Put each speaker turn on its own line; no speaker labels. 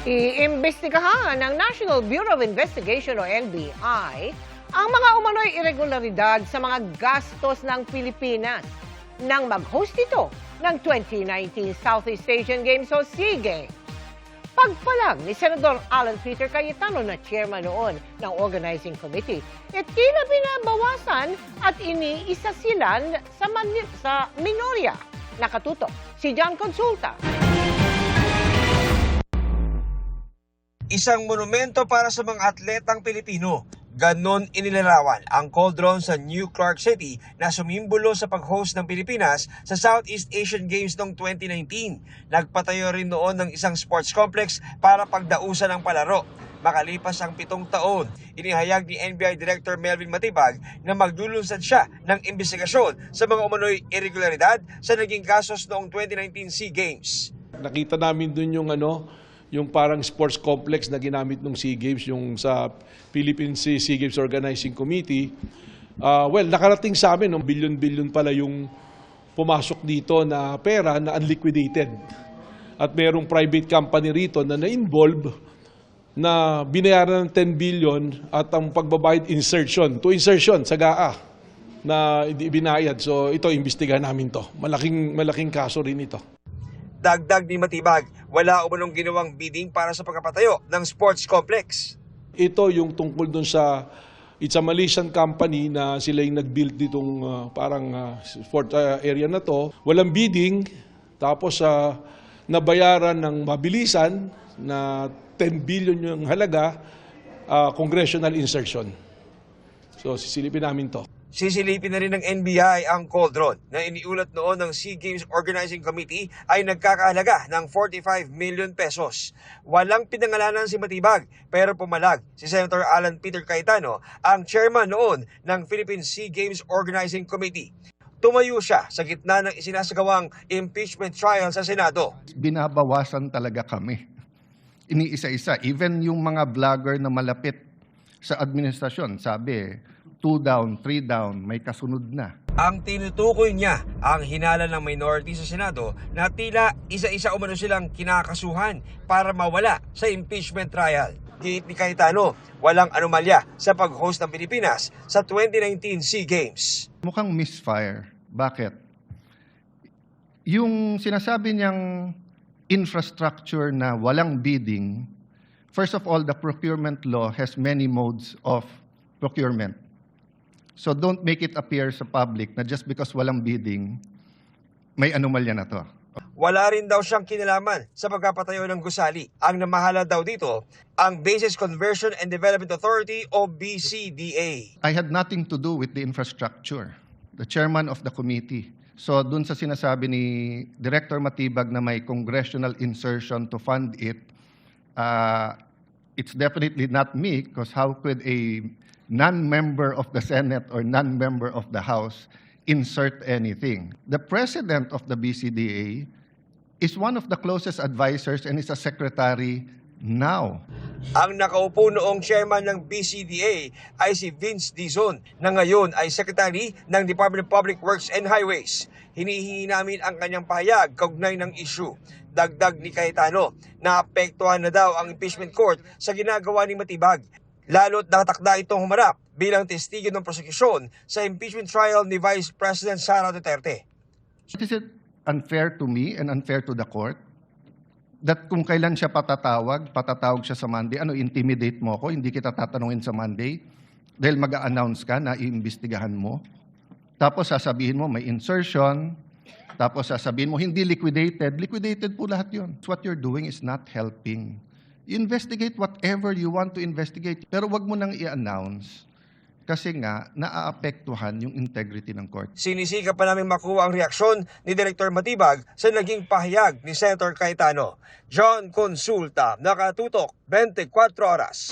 Iimbestigahan ng National Bureau of Investigation o NBI ang mga umano'y irregularidad sa mga gastos ng Pilipinas nang mag-host ito ng 2019 Southeast Asian Games o SEA Games. Pagpalag ni Senador Alan Peter Cayetano na chairman noon ng organizing committee, tila binabawasan at iniisa sila sa minorya. Nakatutok si John Consulta.
Isang monumento para sa mga atletang Pilipino. Ganon inilarawan ang cauldron sa New Clark City na sumimbolo sa pag-host ng Pilipinas sa Southeast Asian Games noong 2019. Nagpatayo rin noon ng isang sports complex para pagdausan ng palaro. Makalipas ang 7 taon, inihayag ni NBI Director Melvin Matibag na maglulunsad siya ng investigasyon sa mga umano'y irregularidad sa naging kasos noong 2019 SEA Games.
Nakita namin dun yung parang sports complex na ginamit ng SEA Games, yung sa Philippine SEA Games Organizing Committee. Nakarating sa amin, bilyon-bilyon pala yung pumasok dito na pera na unliquidated. At mayroong private company rito na na-involve na binayaran ng 10 billion at ang pagbabayad insertion sa GAA na ibinayad. So ito, imbestigahan namin to. Malaking kaso rin ito.
Dagdag ni Matibag, wala umanong ginawang bidding para sa pagkapatayo ng sports complex.
Ito yung tungkol dun sa, it's a Malaysian company na sila yung nag-build ditong sport area na to. Walang bidding, tapos nabayaran ng mabilisan na 10 billion yung halaga, congressional insertion. So sisilipin namin to.
Sisilipin na rin ng NBI ang cauldron na iniulat noon ng SEA Games Organizing Committee ay nagkakahalaga ng 45 million pesos. Walang pinangalanan si Matibag pero pumalag si Senator Alan Peter Cayetano, ang chairman noon ng Philippine SEA Games Organizing Committee. Tumayo siya sa gitna ng isinasagawang impeachment trial sa Senado.
Binabawasan talaga kami. Iniisa-isa. Even yung mga vlogger na malapit sa administrasyon, sabi 2 down, 3 down, may kasunod na.
Ang tinutukoy niya ang hinala ng minority sa Senado na tila isa-isa umano silang kinakasuhan para mawala sa impeachment trial. Giit ni Cayetano, walang anomalya sa pag-host ng Pilipinas sa 2019 SEA Games.
Mukhang misfire. Bakit? Yung sinasabi niyang infrastructure na walang bidding, first of all, the procurement law has many modes of procurement. So don't make it appear sa public na just because walang bidding, may anomalya na to.
Wala rin daw siyang kinalaman sa pagkapatayo ng gusali. Ang namahala daw dito, ang Bases Conversion and Development Authority o BCDA.
I had nothing to do with the infrastructure. The chairman of the committee. So dun sa sinasabi ni Director Matibag na may congressional insertion to fund it, it's definitely not me because how could a non-member of the Senate or non-member of the House insert anything? The president of the BCDA is one of the closest advisors and is a secretary now.
Ang nakaupo noong chairman ng BCDA ay si Vince Dizon na ngayon ay secretary ng Department of Public Works and Highways. Hinihingi namin ang kanyang pahayag kaugnay ng issue. Dagdag ni Cayetano, naapektuhan na daw ang impeachment court sa ginagawa ni Matibag. Lalo't nakatakda itong humarap bilang testigo ng prosekusyon sa impeachment trial ni Vice President Sara Duterte.
Is it unfair to me and unfair to the court that kung kailan siya patatawag siya sa Monday, intimidate mo ako, hindi kita tatanungin sa Monday dahil mag-a-announce ka na iimbestigahan mo. Tapos sasabihin mo may insertion, tapos sasabihin mo hindi liquidated. Liquidated po lahat yun. What you're doing is not helping. Investigate whatever you want to investigate. Pero wag mo nang i-announce kasi nga naaapektuhan yung integrity ng court.
Sinisika pa namin makuha ang reaksyon ni Director Matibag sa naging pahayag ni Senator Cayetano. John Consulta, Nakatutok, 24 Oras.